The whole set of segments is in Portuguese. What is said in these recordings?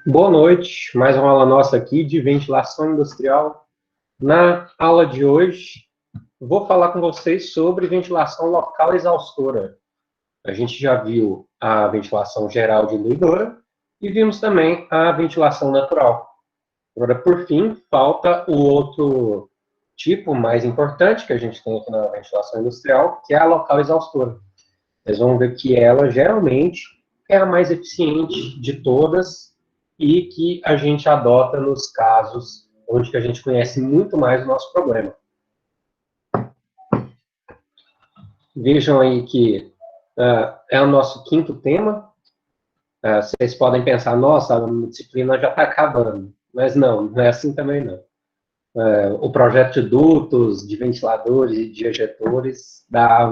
Boa noite, mais uma aula nossa aqui de ventilação industrial. Na aula de hoje, vou falar com vocês sobre ventilação local exaustora. A gente já viu a ventilação geral diluidora e vimos também a ventilação natural. Agora, por fim, falta o outro tipo mais importante que a gente tem aqui na ventilação industrial, que é a local exaustora. Vocês vão ver que ela geralmente é a mais eficiente de todas e que a gente adota nos casos onde a gente conhece muito mais o nosso problema. Vejam aí que é o nosso quinto tema. Vocês podem pensar, nossa, a disciplina já está acabando. Mas não é assim também não. O projeto de dutos, de ventiladores e de ejetores dá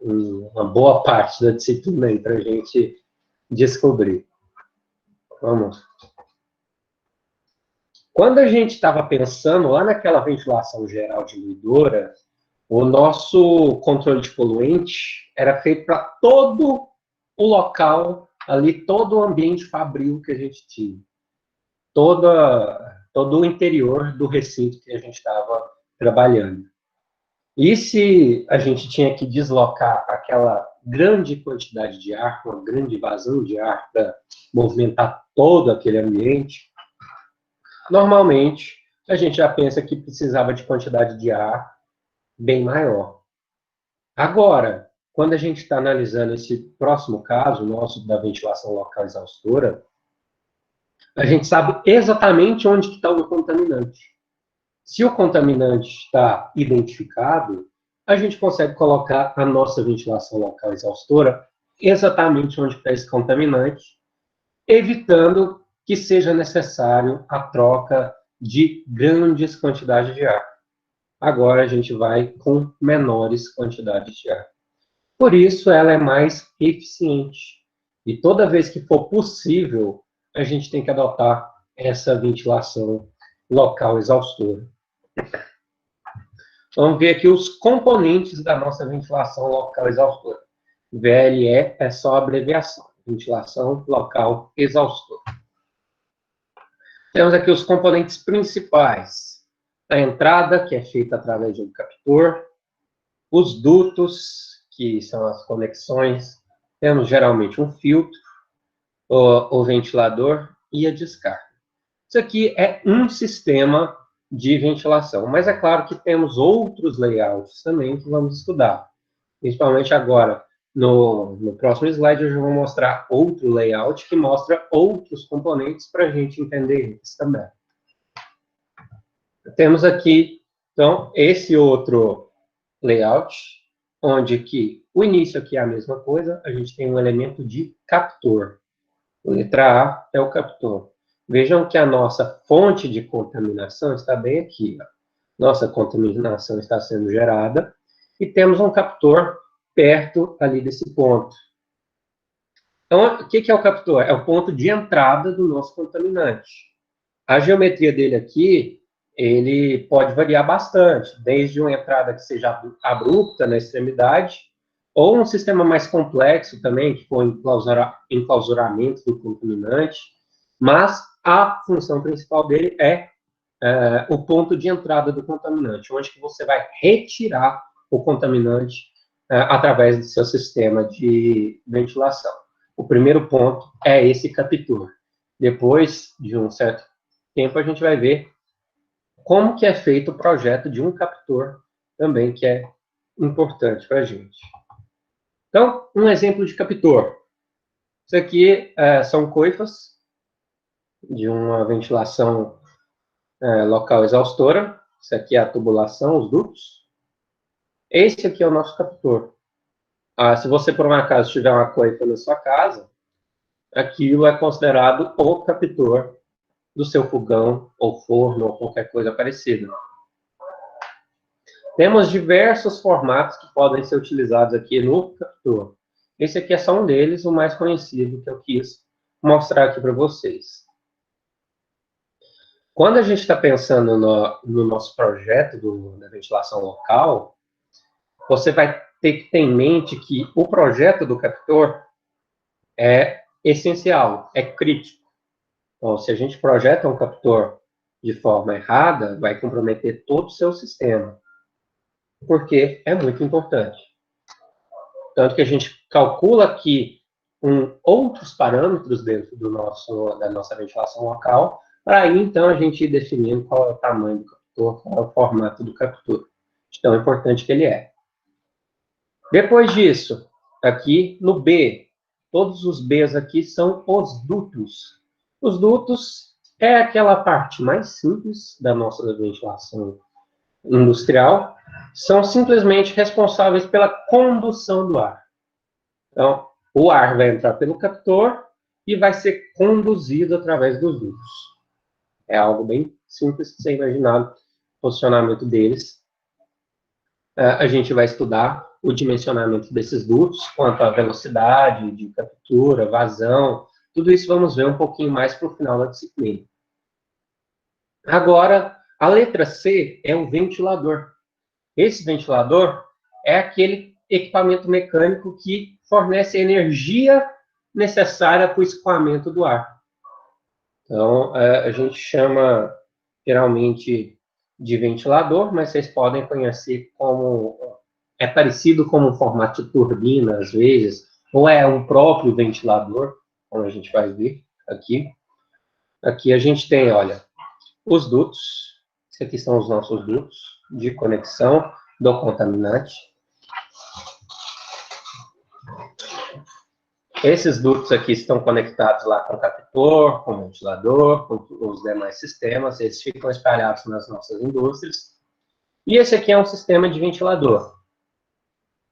uma boa parte da disciplina aí para a gente descobrir. Vamos. Quando a gente estava pensando lá naquela ventilação geral diluidora, o nosso controle de poluente era feito para todo o local, ali, todo o ambiente fabril que a gente tinha. Todo o interior do recinto que a gente estava trabalhando. E se a gente tinha que deslocar aquela grande quantidade de ar, uma grande vazão de ar para movimentar todo aquele ambiente, normalmente a gente já pensa que precisava de quantidade de ar bem maior. Agora, quando a gente está analisando esse próximo caso, nosso da ventilação local exaustora, a gente sabe exatamente onde está o contaminante. Se o contaminante está identificado, a gente consegue colocar a nossa ventilação local exaustora exatamente onde está esse contaminante, evitando que seja necessário a troca de grandes quantidades de ar. Agora a gente vai com menores quantidades de ar. Por isso ela é mais eficiente. E toda vez que for possível, a gente tem que adotar essa ventilação local exaustora. Vamos ver aqui os componentes da nossa ventilação local exaustora. VLE é só abreviação, ventilação local exaustora. Temos aqui os componentes principais. A entrada, que é feita através de um captor. Os dutos, que são as conexões. Temos geralmente um filtro, o ventilador e a descarga. Isso aqui é um sistema de ventilação, mas é claro que temos outros layouts também que vamos estudar. Principalmente agora, no próximo slide, eu já vou mostrar outro layout que mostra outros componentes para a gente entender eles também. Temos aqui, então, esse outro layout, onde que o início aqui é a mesma coisa, a gente tem um elemento de captor. A letra A é o captor. Vejam que a nossa fonte de contaminação está bem aqui. Ó. Nossa contaminação está sendo gerada e temos um captor perto ali desse ponto. Então, o que é o captor? É o ponto de entrada do nosso contaminante. A geometria dele aqui, ele pode variar bastante, desde uma entrada que seja abrupta na extremidade, ou um sistema mais complexo também, que for enclausuramento do contaminante, mas a função principal dele é o ponto de entrada do contaminante, onde que você vai retirar o contaminante através do seu sistema de ventilação. O primeiro ponto é esse captor. Depois de um certo tempo, a gente vai ver como que é feito o projeto de um captor também, que é importante para a gente. Então, um exemplo de captor. Isso aqui são coifas de uma ventilação local exaustora. Isso aqui é a tubulação, os dutos. Esse aqui é o nosso captor. Se você, por um acaso, tiver uma coifa na sua casa, aquilo é considerado o captor do seu fogão, ou forno, ou qualquer coisa parecida. Temos diversos formatos que podem ser utilizados aqui no captor. Esse aqui é só um deles, o mais conhecido que eu quis mostrar aqui para vocês. Quando a gente está pensando no nosso projeto da ventilação local, você vai ter que ter em mente que o projeto do captor é essencial, é crítico. Então, se a gente projeta um captor de forma errada, vai comprometer todo o seu sistema, porque é muito importante. Tanto que a gente calcula aqui outros parâmetros dentro da nossa ventilação local, para aí, então, a gente ir definindo qual é o tamanho do captor, qual é o formato do captor, de tão importante que ele é. Depois disso, aqui no B, todos os Bs aqui são os dutos. Os dutos é aquela parte mais simples da nossa ventilação industrial, são simplesmente responsáveis pela condução do ar. Então, o ar vai entrar pelo captor e vai ser conduzido através dos dutos. É algo bem simples de ser imaginado, o posicionamento deles. A gente vai estudar o dimensionamento desses dutos, quanto à velocidade de captura, vazão, tudo isso vamos ver um pouquinho mais para o final da disciplina. Agora, a letra C é o ventilador. Esse ventilador é aquele equipamento mecânico que fornece a energia necessária para o escoamento do ar. Então, a gente chama geralmente de ventilador, mas vocês podem conhecer como... É parecido com um formato de turbina, às vezes, ou é um próprio ventilador, como a gente vai ver aqui. Aqui a gente tem, olha, os dutos. Esses aqui são os nossos dutos de conexão do contaminante. Esses dutos aqui estão conectados lá com o captor, com o ventilador, com os demais sistemas. Eles ficam espalhados nas nossas indústrias. E esse aqui é um sistema de ventilador.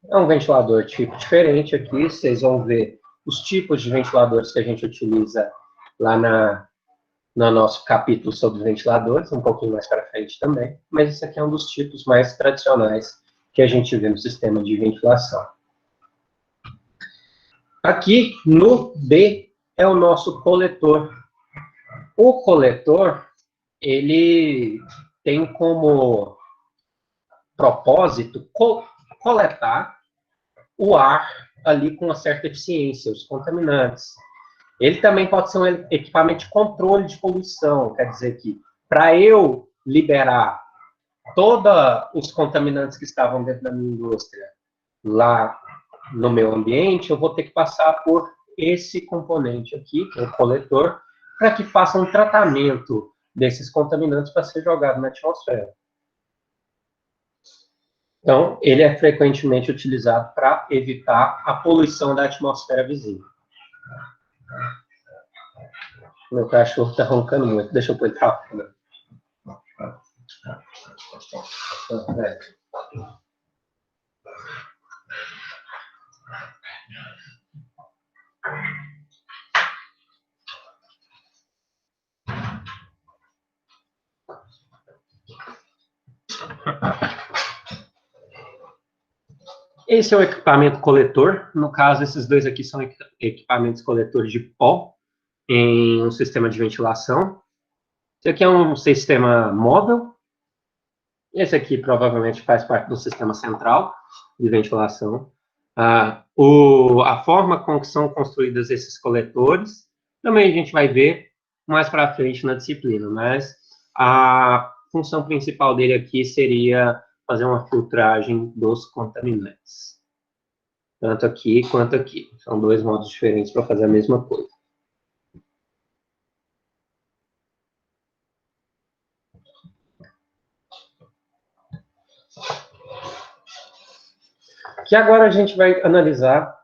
É um ventilador tipo diferente aqui. Vocês vão ver os tipos de ventiladores que a gente utiliza lá no nosso capítulo sobre ventiladores, um pouquinho mais para frente também. Mas esse aqui é um dos tipos mais tradicionais que a gente vê no sistema de ventilação. Aqui no D é o nosso coletor. O coletor, ele tem como propósito coletar o ar ali com uma certa eficiência, os contaminantes. Ele também pode ser um equipamento de controle de poluição, quer dizer que para eu liberar todos os contaminantes que estavam dentro da minha indústria lá no meu ambiente, eu vou ter que passar por esse componente aqui, que é o coletor, para que faça um tratamento desses contaminantes para ser jogado na atmosfera. Então, ele é frequentemente utilizado para evitar a poluição da atmosfera vizinha. Meu cachorro está roncando muito, deixa eu pôr ele para fora. Esse é o equipamento coletor. No caso, esses dois aqui são equipamentos coletores de pó em um sistema de ventilação. Esse aqui é um sistema móvel. Esse aqui provavelmente faz parte do sistema central de ventilação. A forma com que são construídos esses coletores, também a gente vai ver mais para frente na disciplina, mas a função principal dele aqui seria fazer uma filtragem dos contaminantes. Tanto aqui quanto aqui. São dois modos diferentes para fazer a mesma coisa. Que agora a gente vai analisar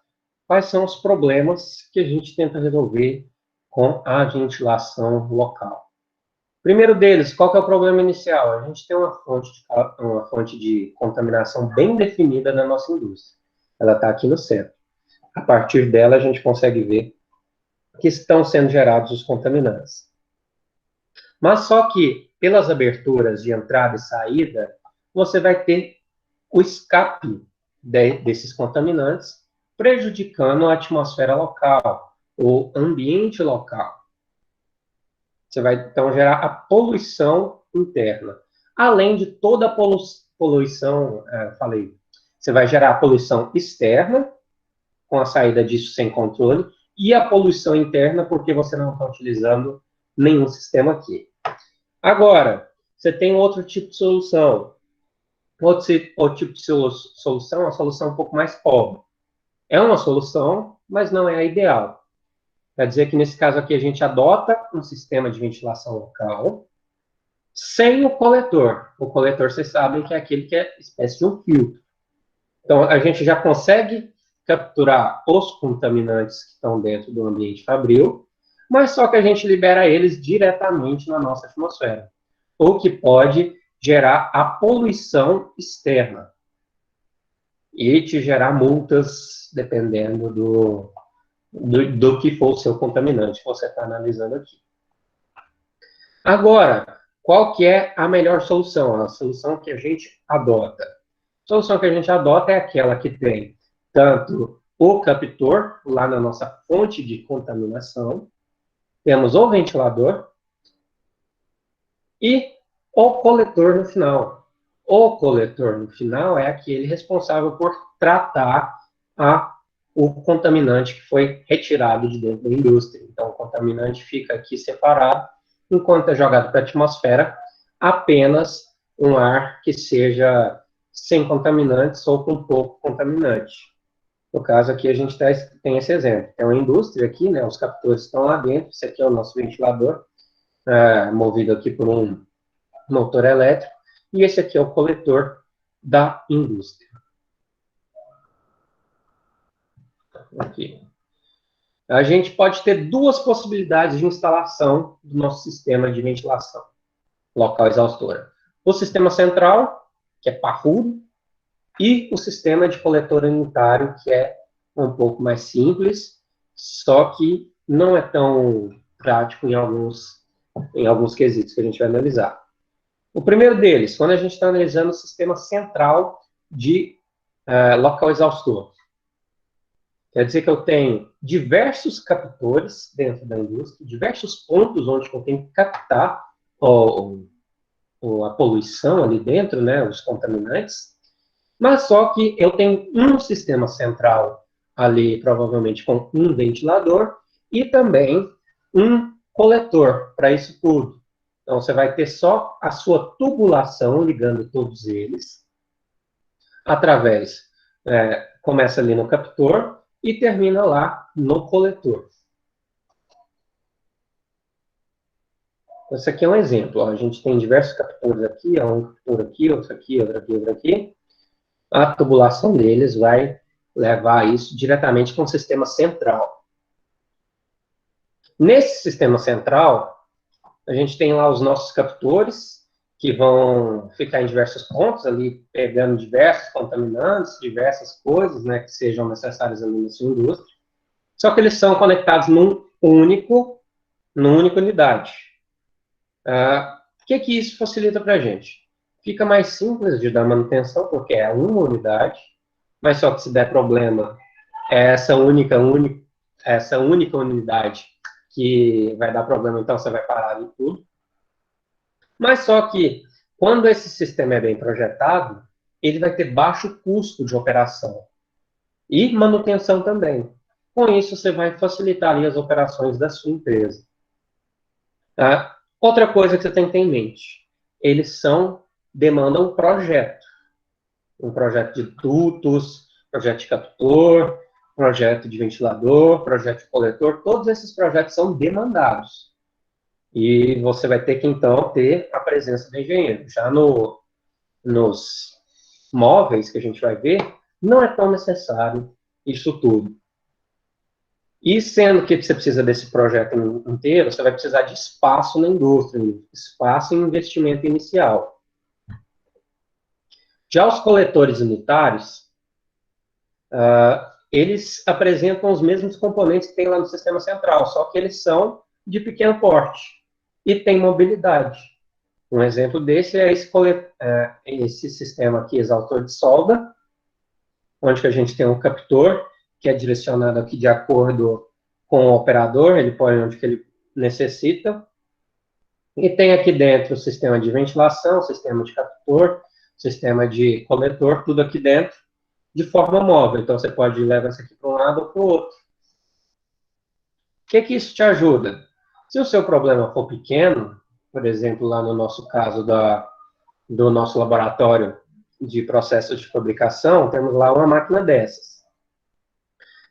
quais são os problemas que a gente tenta resolver com a ventilação local. Primeiro deles, qual que é o problema inicial? A gente tem uma fonte de contaminação bem definida na nossa indústria. Ela está aqui no centro. A partir dela, a gente consegue ver que estão sendo gerados os contaminantes. Mas só que, pelas aberturas de entrada e saída, você vai ter o escape desses contaminantes, prejudicando a atmosfera local, o ambiente local. Você vai, então, gerar a poluição interna. Além de toda a poluição, você vai gerar a poluição externa, com a saída disso sem controle, e a poluição interna, porque você não está utilizando nenhum sistema aqui. Agora, você tem outro tipo de solução. Outro tipo de solução é uma solução um pouco mais pobre. É uma solução, mas não é a ideal. Quer dizer que, nesse caso aqui, a gente adota um sistema de ventilação local sem o coletor. O coletor, vocês sabem que é aquele que é espécie de um filtro. Então, a gente já consegue capturar os contaminantes que estão dentro do ambiente fabril, mas só que a gente libera eles diretamente na nossa atmosfera, o que pode gerar a poluição externa e te gerar multas, dependendo do que for o seu contaminante que você está analisando aqui. Agora, qual que é a melhor solução? A solução que a gente adota. A solução que a gente adota é aquela que tem tanto o captor, lá na nossa fonte de contaminação, temos o ventilador e o coletor no final. O coletor no final é aquele responsável por tratar o contaminante que foi retirado de dentro da indústria. Então, o contaminante fica aqui separado, enquanto é jogado para a atmosfera apenas um ar que seja sem contaminantes ou com pouco contaminante. No caso aqui, a gente tem esse exemplo. É uma indústria aqui, né? Os captores estão lá dentro. Esse aqui é o nosso ventilador, movido aqui por um motor elétrico. E esse aqui é o coletor da indústria. Aqui. A gente pode ter duas possibilidades de instalação do nosso sistema de ventilação local exaustora. O sistema central, que é parrudo, e o sistema de coletor unitário, que é um pouco mais simples, só que não é tão prático em alguns quesitos que a gente vai analisar. O primeiro deles, quando a gente está analisando o sistema central de local exaustor. Quer dizer que eu tenho diversos captores dentro da indústria, diversos pontos onde eu tenho que captar a poluição ali dentro, né, os contaminantes, mas só que eu tenho um sistema central ali, provavelmente com um ventilador, e também um coletor para isso tudo. Então, você vai ter só a sua tubulação ligando todos eles, através, começa ali no captor e termina lá no coletor. Esse aqui é um exemplo. Ó, a gente tem diversos captores aqui, ó, um captor aqui, outro aqui, outro aqui, outro aqui. A tubulação deles vai levar isso diretamente para um sistema central. Nesse sistema central, a gente tem lá os nossos captores, que vão ficar em diversos pontos, ali pegando diversos contaminantes, diversas coisas, né, que sejam necessárias ali na sua indústria. Só que eles são conectados numa única unidade. O que isso facilita para a gente? Fica mais simples de dar manutenção, porque é uma unidade, mas só que se der problema, é essa única unidade que vai dar problema, então você vai parar de tudo. Mas só que, quando esse sistema é bem projetado, ele vai ter baixo custo de operação e manutenção também. Com isso, você vai facilitar ali as operações da sua empresa. Outra coisa que você tem que ter em mente, eles demandam um projeto de dutos, projeto de captor, projeto de ventilador, projeto de coletor, todos esses projetos são demandados. E você vai ter que, então, ter a presença do engenheiro. Já nos móveis que a gente vai ver, não é tão necessário isso tudo. E sendo que você precisa desse projeto inteiro, você vai precisar de espaço na indústria, espaço em investimento inicial. Já os coletores unitários, eles apresentam os mesmos componentes que tem lá no sistema central, só que eles são de pequeno porte e têm mobilidade. Um exemplo desse é esse sistema aqui, exaustor de solda, onde que a gente tem um captor que é direcionado aqui de acordo com o operador, ele põe onde que ele necessita. E tem aqui dentro o sistema de ventilação, sistema de captor, sistema de coletor, tudo aqui dentro, de forma móvel. Então, você pode levar isso aqui para um lado ou para o outro. O que isso te ajuda? Se o seu problema for pequeno, por exemplo, lá no nosso caso do nosso laboratório de processos de fabricação, temos lá uma máquina dessas.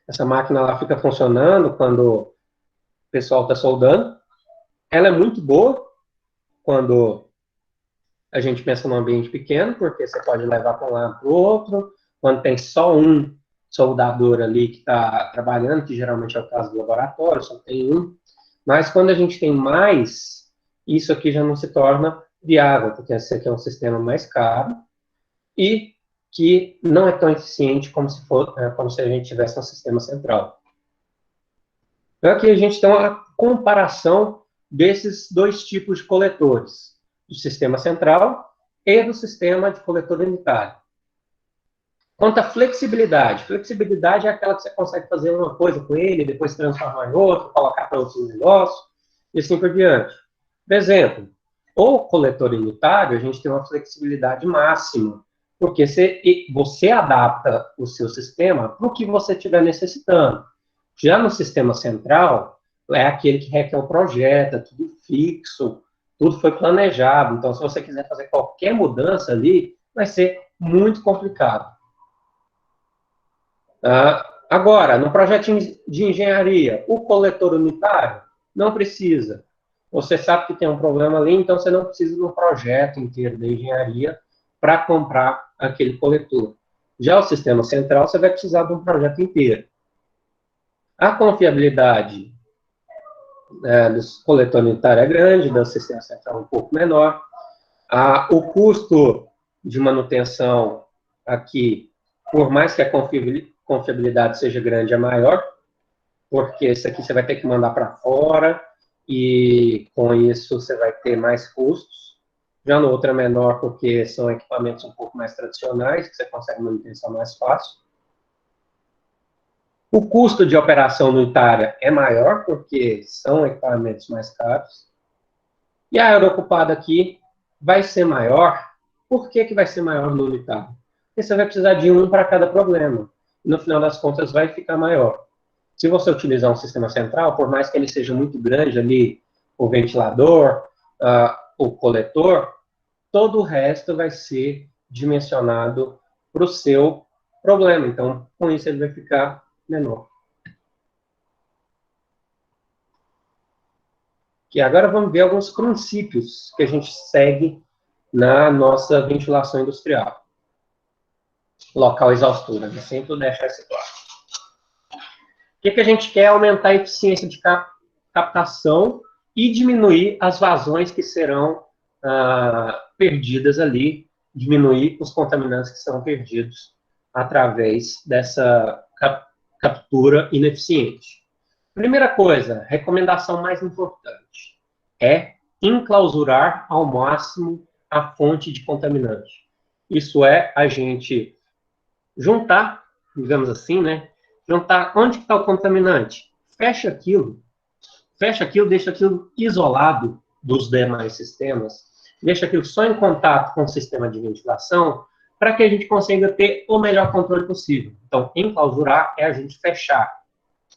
Essa máquina lá fica funcionando quando o pessoal está soldando. Ela é muito boa quando a gente pensa num ambiente pequeno, porque você pode levar para um lado para o outro. Quando tem só um soldador ali que está trabalhando, que geralmente é o caso do laboratório, só tem um. Mas quando a gente tem mais, isso aqui já não se torna viável, porque esse aqui é um sistema mais caro e que não é tão eficiente como como se a gente tivesse um sistema central. Então aqui a gente tem uma comparação desses dois tipos de coletores, do sistema central e do sistema de coletor unitário. Quanto à flexibilidade, flexibilidade é aquela que você consegue fazer uma coisa com ele, depois transformar em outra, colocar para outro negócio, e assim por diante. Por exemplo, o coletor unitário, a gente tem uma flexibilidade máxima, porque você adapta o seu sistema para o que você estiver necessitando. Já no sistema central, é aquele que requer um projeto, é tudo fixo, tudo foi planejado. Então, se você quiser fazer qualquer mudança ali, vai ser muito complicado. Agora, no projeto de engenharia, o coletor unitário não precisa. Você sabe que tem um problema ali, então você não precisa de um projeto inteiro de engenharia para comprar aquele coletor. Já o sistema central, você vai precisar de um projeto inteiro. A confiabilidade do coletor unitário é grande, do sistema central um pouco menor. O custo de manutenção aqui, por mais que a confiabilidade seja grande, é maior, porque isso aqui você vai ter que mandar para fora e com isso você vai ter mais custos. Já no outro é menor porque são equipamentos um pouco mais tradicionais, que você consegue manutenção mais fácil. O custo de operação unitária é maior porque são equipamentos mais caros. E a área ocupada aqui vai ser maior. Por que vai ser maior no unitário? Porque você vai precisar de um para cada problema. E no final das contas vai ficar maior. Se você utilizar um sistema central, por mais que ele seja muito grande ali, o ventilador, o coletor, todo o resto vai ser dimensionado para o seu problema. Então, com isso ele vai ficar menor. E agora vamos ver alguns princípios que a gente segue na nossa ventilação industrial. Local exaustura, né? Sempre deixar isso claro. O que a gente quer? Aumentar a eficiência de captação e diminuir as vazões que serão perdidas ali, diminuir os contaminantes que serão perdidos através dessa captura ineficiente. Primeira coisa, recomendação mais importante, é enclausurar ao máximo a fonte de contaminante. Isso é a gente juntar, digamos assim, né? Juntar onde está o contaminante. Fecha aquilo, deixa aquilo isolado dos demais sistemas, deixa aquilo só em contato com o sistema de ventilação, para que a gente consiga ter o melhor controle possível. Então, enclausurar é a gente fechar,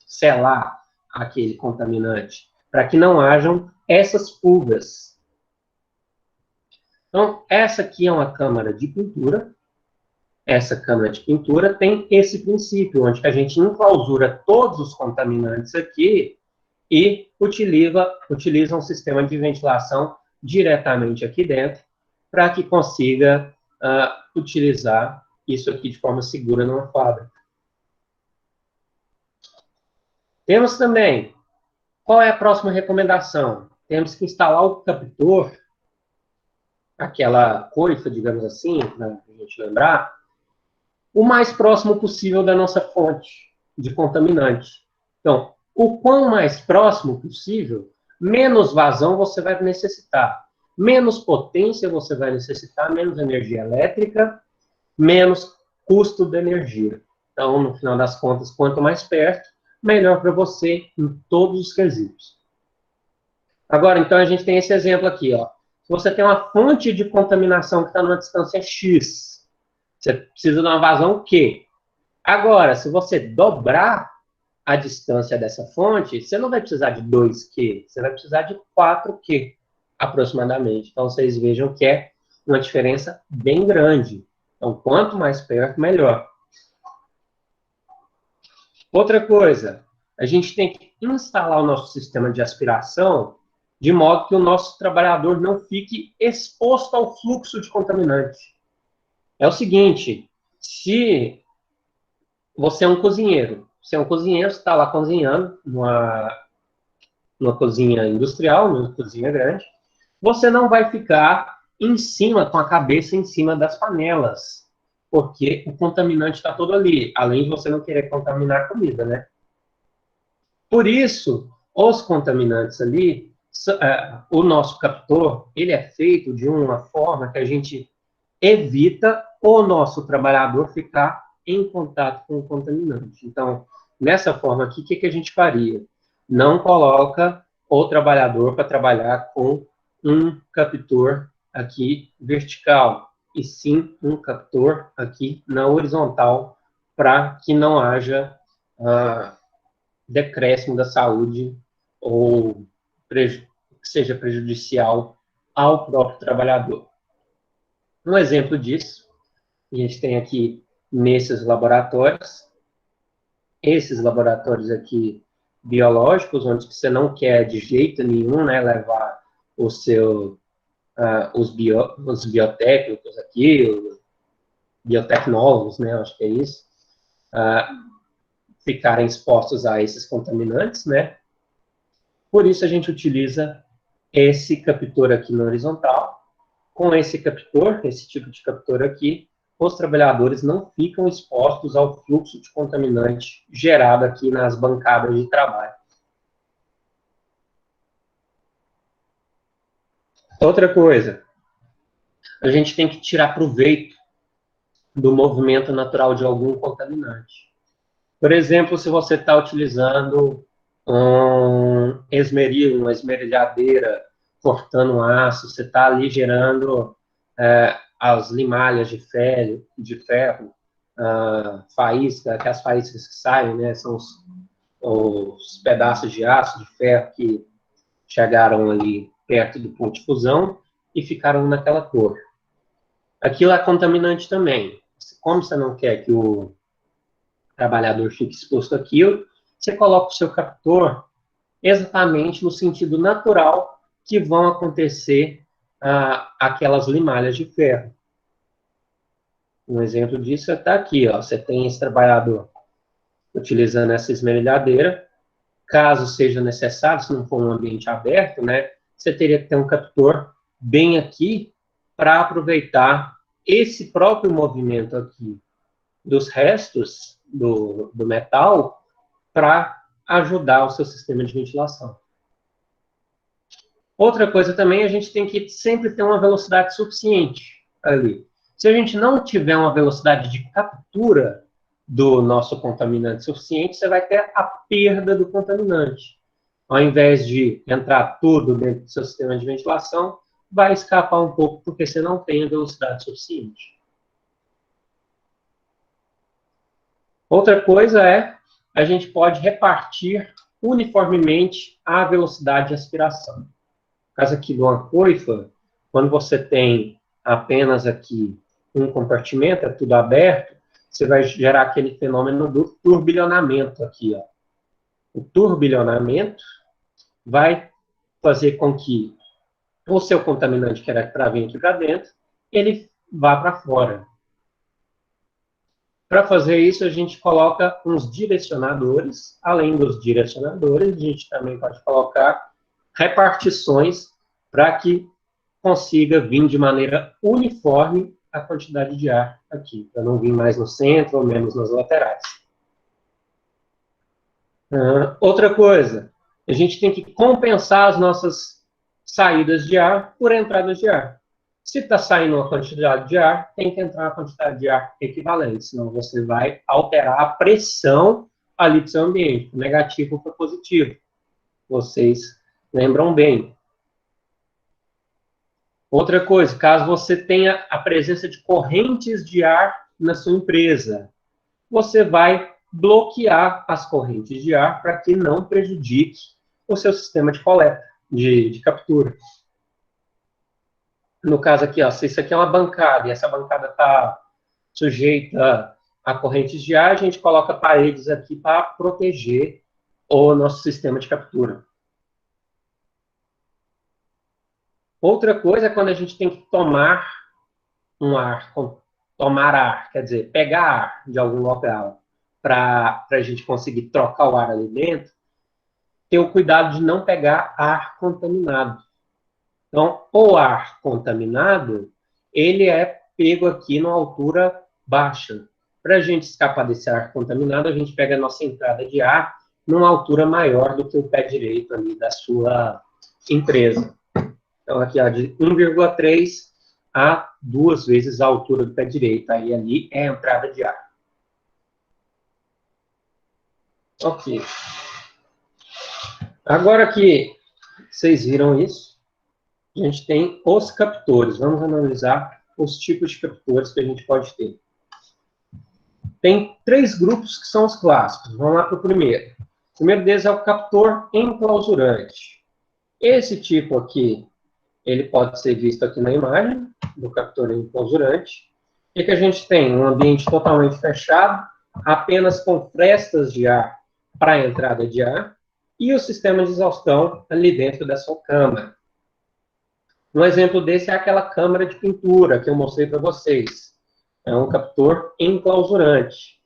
selar aquele contaminante, para que não hajam essas fugas. Então, essa aqui é uma câmara de pintura. Essa câmara de pintura tem esse princípio, onde a gente enclausura todos os contaminantes aqui e utiliza um sistema de ventilação diretamente aqui dentro, para que consiga utilizar isso aqui de forma segura numa fábrica. Temos também, qual é a próxima recomendação? Temos que instalar o captor, aquela coifa, digamos assim, para a gente lembrar, o mais próximo possível da nossa fonte de contaminante. Então, o quão mais próximo possível, menos vazão você vai necessitar. Menos potência você vai necessitar, menos energia elétrica, menos custo de energia. Então, no final das contas, quanto mais perto, melhor para você em todos os quesitos. Agora, então, a gente tem esse exemplo aqui, ó. Se você tem uma fonte de contaminação que está numa distância X, você precisa de uma vazão Q. Agora, se você dobrar a distância dessa fonte, você não vai precisar de 2Q, você vai precisar de 4Q, aproximadamente. Então, vocês vejam que é uma diferença bem grande. Então, quanto mais perto, melhor. Outra coisa, a gente tem que instalar o nosso sistema de aspiração de modo que o nosso trabalhador não fique exposto ao fluxo de contaminante. É o seguinte, se você é um cozinheiro, você está lá cozinhando numa cozinha industrial, numa cozinha grande, você não vai ficar em cima, com a cabeça em cima das panelas, porque o contaminante está todo ali, além de você não querer contaminar a comida, né? Por isso, os contaminantes ali, o nosso captor, ele é feito de uma forma que a gente evita o nosso trabalhador ficar em contato com o contaminante. Então, nessa forma aqui, o que a gente faria? Não coloca o trabalhador para trabalhar com um captor aqui vertical, e sim um captor aqui na horizontal, para que não haja decréscimo da saúde ou que seja prejudicial ao próprio trabalhador. Um exemplo disso, a gente tem aqui nesses laboratórios, esses laboratórios aqui biológicos, onde você não quer de jeito nenhum, né, levar o seu, os biotécnicos aqui, os biotecnólogos, né, acho que é isso, ficarem expostos a esses contaminantes, né? Por isso a gente utiliza esse captor aqui na horizontal. Com esse captor, esse tipo de captor aqui, os trabalhadores não ficam expostos ao fluxo de contaminante gerado aqui nas bancadas de trabalho. Outra coisa, a gente tem que tirar proveito do movimento natural de algum contaminante. Por exemplo, se você está utilizando um esmeril, uma esmerilhadeira, cortando aço, você está ali gerando as limalhas de ferro, faísca, que as faíscas que saem, né, são os pedaços de aço, de ferro que chegaram ali perto do ponto de fusão e ficaram naquela cor. Aquilo é contaminante também. Como você não quer que o trabalhador fique exposto àquilo, você coloca o seu captor exatamente no sentido natural que vão acontecer aquelas limalhas de ferro. Um exemplo disso está aqui, ó. Você tem esse trabalhador utilizando essa esmerilhadeira. Caso seja necessário, se não for um ambiente aberto, né, você teria que ter um captor bem aqui para aproveitar esse próprio movimento aqui dos restos do metal para ajudar o seu sistema de ventilação. Outra coisa também, a gente tem que sempre ter uma velocidade suficiente ali. Se a gente não tiver uma velocidade de captura do nosso contaminante suficiente, você vai ter a perda do contaminante. Ao invés de entrar tudo dentro do seu sistema de ventilação, vai escapar um pouco porque você não tem a velocidade suficiente. Outra coisa é, a gente pode repartir uniformemente a velocidade de aspiração. No caso aqui de uma coifa, quando você tem apenas aqui um compartimento, é tudo aberto, você vai gerar aquele fenômeno do turbilhonamento aqui, ó. O turbilhonamento vai fazer com que o seu contaminante, que era para vir aqui para dentro, ele vá para fora. Para fazer isso, a gente coloca uns direcionadores. Além dos direcionadores, a gente também pode colocar repartições para que consiga vir de maneira uniforme a quantidade de ar aqui, para não vir mais no centro ou menos nas laterais. Outra coisa, a gente tem que compensar as nossas saídas de ar por entradas de ar. Se está saindo uma quantidade de ar, tem que entrar uma quantidade de ar equivalente, senão você vai alterar a pressão ali do seu ambiente, negativo para positivo. Vocês lembram bem. Outra coisa, caso você tenha a presença de correntes de ar na sua empresa, você vai bloquear as correntes de ar para que não prejudique o seu sistema de coleta, de captura. No caso aqui, ó, se isso aqui é uma bancada e essa bancada está sujeita a correntes de ar, a gente coloca paredes aqui para proteger o nosso sistema de captura. Outra coisa é quando a gente tem que tomar ar, quer dizer, pegar ar de algum local para a gente conseguir trocar o ar ali dentro, ter o cuidado de não pegar ar contaminado. Então, o ar contaminado, ele é pego aqui numa altura baixa. Para a gente escapar desse ar contaminado, a gente pega a nossa entrada de ar numa altura maior do que o pé direito ali da sua empresa. Então, aqui, ó, de 1,3 a 2 vezes a altura do pé direito. Aí, ali é a entrada de ar. Ok. Agora que vocês viram isso, a gente tem os captores. Vamos analisar os tipos de captores que a gente pode ter. Tem 3 grupos que são os clássicos. Vamos lá para o primeiro. O primeiro deles é o captor enclausurante. Esse tipo aqui, ele pode ser visto aqui na imagem do captor enclausurante. O que a gente tem? Um ambiente totalmente fechado, apenas com frestas de ar para a entrada de ar, e o sistema de exaustão ali dentro da sua câmara. Um exemplo desse é aquela câmara de pintura que eu mostrei para vocês. É um captor enclausurante.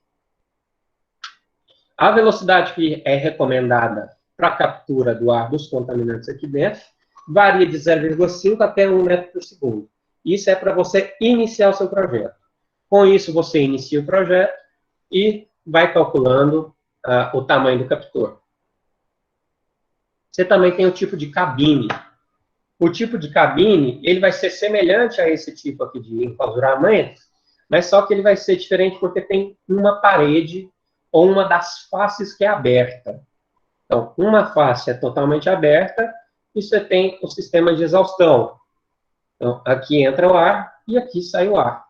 A velocidade que é recomendada para a captura do ar dos contaminantes aqui dentro varia de 0,5 até 1 metro por segundo. Isso é para você iniciar o seu projeto. Com isso, você inicia o projeto e vai calculando o tamanho do captor. Você também tem o tipo de cabine. O tipo de cabine, ele vai ser semelhante a esse tipo aqui de enclausuramento, mas só que ele vai ser diferente porque tem uma parede ou uma das faces que é aberta. Então, uma face é totalmente aberta e você tem o sistema de exaustão. Então, aqui entra o ar e aqui sai o ar.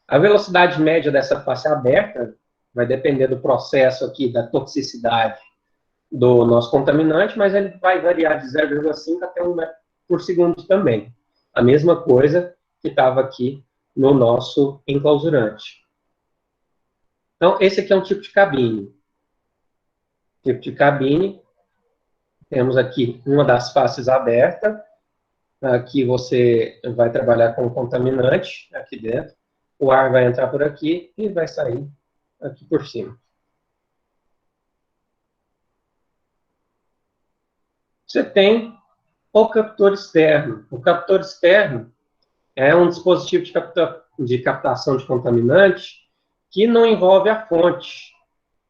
A velocidade média dessa face aberta vai depender do processo aqui, da toxicidade do nosso contaminante, mas ele vai variar de 0,5 até 1 metro por segundo também. A mesma coisa que estava aqui no nosso enclausurante. Então, esse aqui é um tipo de cabine. Tipo de cabine, temos aqui uma das faces aberta. Aqui você vai trabalhar com contaminante, aqui dentro. O ar vai entrar por aqui e vai sair aqui por cima. Você tem o captor externo. O captor externo é um dispositivo de captação de contaminante que não envolve a fonte.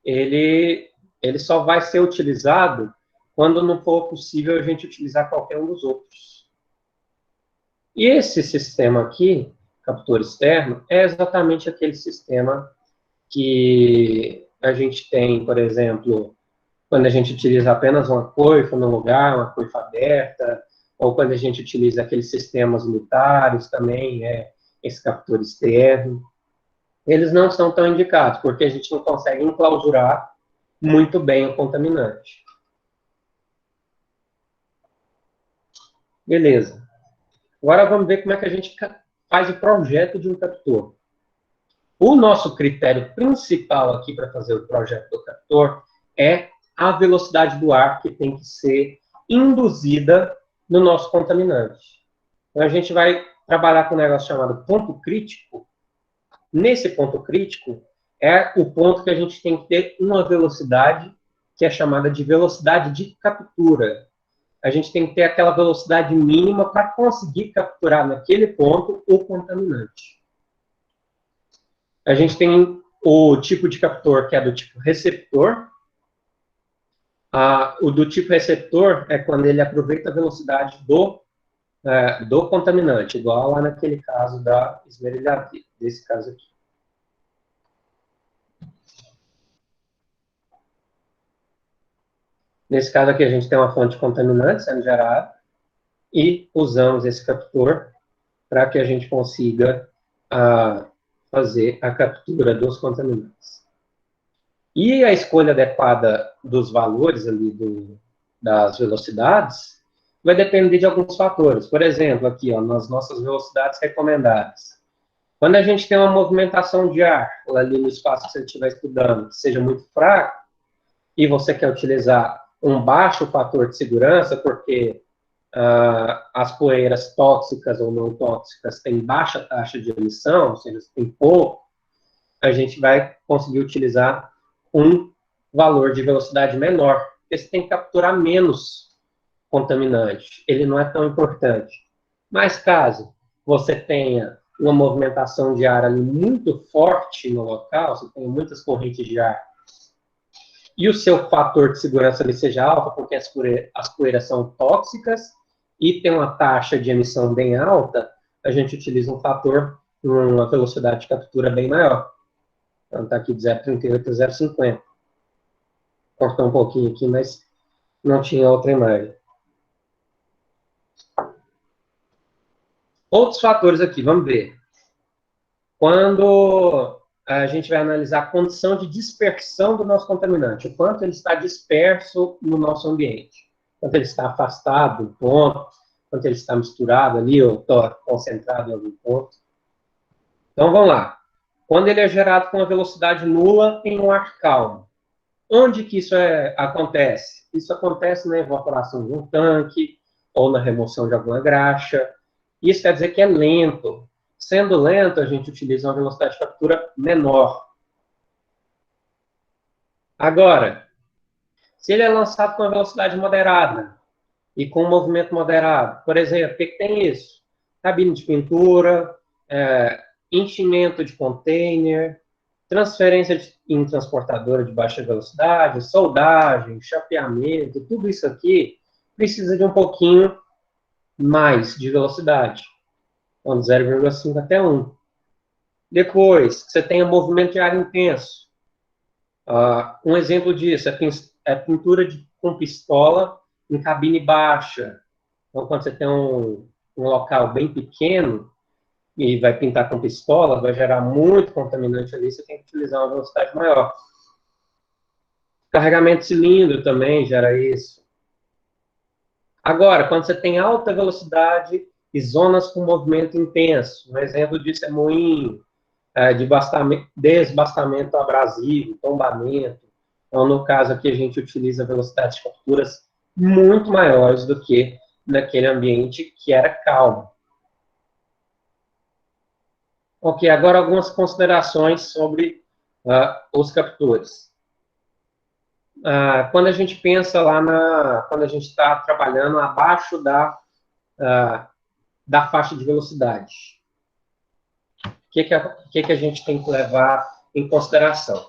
Ele só vai ser utilizado quando não for possível a gente utilizar qualquer um dos outros. E esse sistema aqui, captor externo, é exatamente aquele sistema que a gente tem, por exemplo, quando a gente utiliza apenas uma coifa no lugar, uma coifa aberta, ou quando a gente utiliza aqueles sistemas militares também, esse captor externo. Eles não são tão indicados, porque a gente não consegue enclausurar muito bem o contaminante. Beleza. Agora vamos ver como é que a gente faz o projeto de um captor. O nosso critério principal aqui para fazer o projeto do captor é a velocidade do ar que tem que ser induzida no nosso contaminante. Então, a gente vai trabalhar com um negócio chamado ponto crítico. Nesse ponto crítico, é o ponto que a gente tem que ter uma velocidade que é chamada de velocidade de captura. A gente tem que ter aquela velocidade mínima para conseguir capturar naquele ponto o contaminante. A gente tem o tipo de captor, que é do tipo receptor. O do tipo receptor é quando ele aproveita a velocidade do contaminante, igual lá naquele caso da esmerilhadeira, desse caso aqui. Nesse caso aqui, a gente tem uma fonte contaminante sendo gerada e usamos esse captor para que a gente consiga fazer a captura dos contaminantes. E a escolha adequada dos valores ali das velocidades vai depender de alguns fatores. Por exemplo, aqui, ó, nas nossas velocidades recomendadas. Quando a gente tem uma movimentação de ar ali no espaço que você estiver estudando, que seja muito fraco, e você quer utilizar um baixo fator de segurança, porque as poeiras tóxicas ou não tóxicas têm baixa taxa de emissão, ou seja, tem pouco, a gente vai conseguir utilizar um valor de velocidade menor, porque você tem que capturar menos contaminante. Ele não é tão importante. Mas caso você tenha uma movimentação de ar ali muito forte no local, você tem muitas correntes de ar, e o seu fator de segurança ali seja alto, porque as poeiras são tóxicas e tem uma taxa de emissão bem alta, a gente utiliza um fator, uma velocidade de captura bem maior. Então, está aqui de 0,38 a 0,50. Cortou um pouquinho aqui, mas não tinha outra imagem. Outros fatores aqui, vamos ver. Quando a gente vai analisar a condição de dispersão do nosso contaminante, o quanto ele está disperso no nosso ambiente, quanto ele está afastado do ponto, quanto ele está misturado ali, ou está concentrado em algum ponto. Então, vamos lá. Quando ele é gerado com uma velocidade nula em um ar calmo, onde que isso acontece? Isso acontece na evaporação de um tanque, ou na remoção de alguma graxa. Isso quer dizer que é lento. Sendo lento, a gente utiliza uma velocidade de captura menor. Agora, se ele é lançado com uma velocidade moderada e com um movimento moderado, por exemplo, o que tem isso? Cabine de pintura, enchimento de container, transferência em transportadora de baixa velocidade, soldagem, chapeamento, tudo isso aqui precisa de um pouquinho mais de velocidade, então 0,5 até 1. Depois, você tem o movimento de ar intenso. Um exemplo disso é pintura com pistola em cabine baixa. Então, quando você tem um local bem pequeno e vai pintar com pistola, vai gerar muito contaminante ali, você tem que utilizar uma velocidade maior. Carregamento de cilindro também gera isso. Agora, quando você tem alta velocidade e zonas com movimento intenso, um exemplo disso é moinho, de desbastamento abrasivo, tombamento. Então, no caso aqui, a gente utiliza velocidades de capturas muito maiores do que naquele ambiente que era calmo. Ok, agora algumas considerações sobre os captores. Quando a gente pensa lá quando a gente está trabalhando abaixo da faixa de velocidade, o que a gente tem que levar em consideração?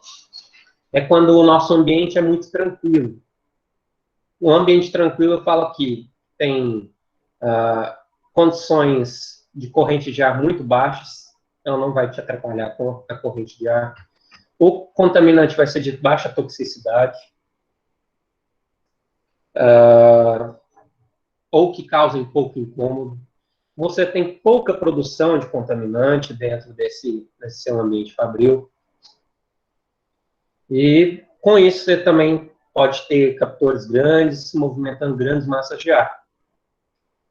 É quando o nosso ambiente é muito tranquilo. Um ambiente tranquilo, eu falo aqui, tem condições de corrente de ar muito baixas, então não vai te atrapalhar com a corrente de ar. O contaminante vai ser de baixa toxicidade, ou que causem pouco incômodo. Você tem pouca produção de contaminante dentro desse seu ambiente fabril. E com isso você também pode ter captores grandes, movimentando grandes massas de ar.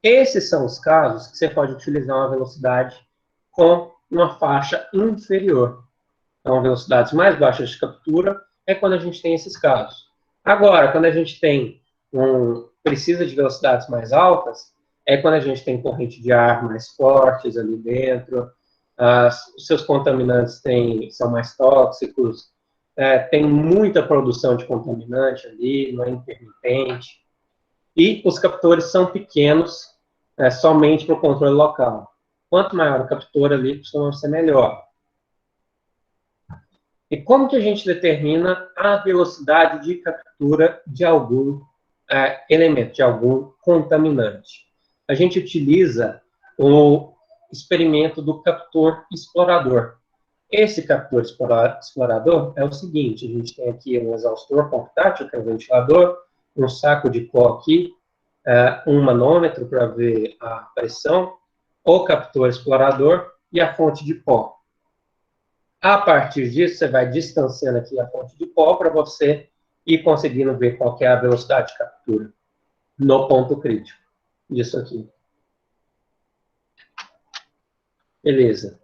Esses são os casos que você pode utilizar uma velocidade com uma faixa inferior. Então, velocidades mais baixas de captura é quando a gente tem esses casos. Agora, quando a gente precisa de velocidades mais altas, é quando a gente tem corrente de ar mais fortes ali dentro, os seus contaminantes são mais tóxicos, tem muita produção de contaminante ali, não é intermitente, e os captores são pequenos, somente para o controle local. Quanto maior o captor ali, costuma ser melhor. E como que a gente determina a velocidade de captura de algum elemento, de algum contaminante? A gente utiliza o experimento do captor explorador. Esse captor explorador é o seguinte: a gente tem aqui um exaustor portátil, que é um ventilador, um saco de pó aqui, um manômetro para ver a pressão, o captor explorador e a fonte de pó. A partir disso, você vai distanciando aqui a fonte de pó para você ir conseguindo ver qual que é a velocidade de captura no ponto crítico disso aqui. Beleza.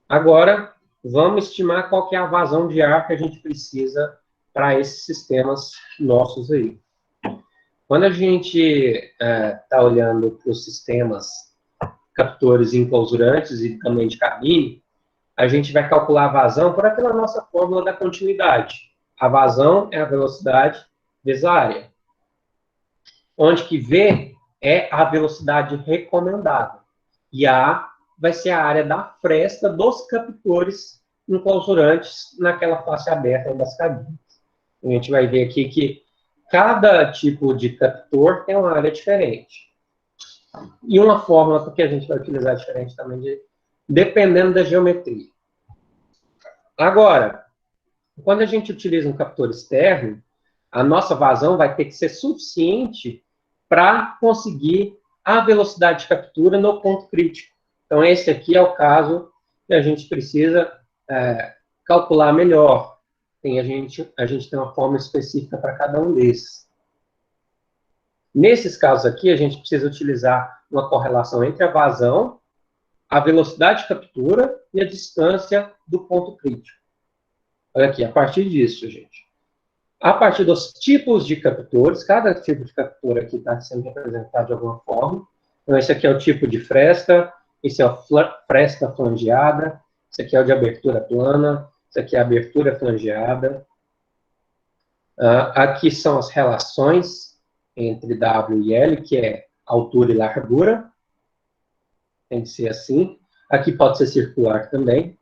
Agora, vamos estimar qual que é a vazão de ar que a gente precisa para esses sistemas nossos aí. Quando a gente está olhando para os sistemas captores enclausurantes e também de cabine, a gente vai calcular a vazão por aquela nossa fórmula da continuidade. A vazão é a velocidade vezes a área. Onde que V é a velocidade recomendada. E A vai ser a área da fresta dos captores enclausurantes naquela face aberta das cabines. A gente vai ver aqui que cada tipo de captor tem uma área diferente. E uma fórmula que a gente vai utilizar diferente também, dependendo da geometria. Agora, quando a gente utiliza um captor externo, a nossa vazão vai ter que ser suficiente para conseguir a velocidade de captura no ponto crítico. Então, esse aqui é o caso que a gente precisa calcular melhor. A gente tem uma fórmula específica para cada um desses. Nesses casos aqui, a gente precisa utilizar uma correlação entre a vazão, a velocidade de captura e a distância do ponto crítico. Olha aqui, a partir disso, gente. A partir dos tipos de captores, cada tipo de captor aqui está sendo representado de alguma forma. Então, esse aqui é o tipo de fresta, esse é o fresta flangeada, esse aqui é o de abertura plana, esse aqui é a abertura flangeada. Aqui são as relações entre W e L, que é altura e largura. Tem que ser assim. Aqui pode ser circular também.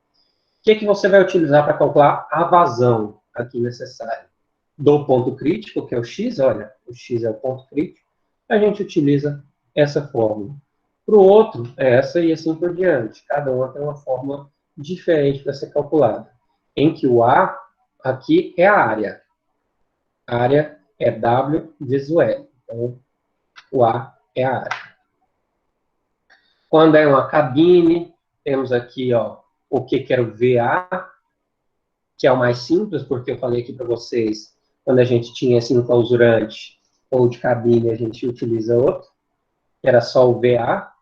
O que você vai utilizar para calcular a vazão aqui necessária? Do ponto crítico, que é o X, olha, o X é o ponto crítico, a gente utiliza essa fórmula. Para o outro, é essa e assim por diante. Cada uma tem uma fórmula diferente para ser calculada. Em que o A, aqui, é a área. A área é W vezes o L. Então, o A é a área. Quando é uma cabine, temos aqui o que era o VA, que é o mais simples, porque eu falei aqui para vocês, quando a gente tinha esse enclausurante ou de cabine, a gente utiliza outro, que era só o VA.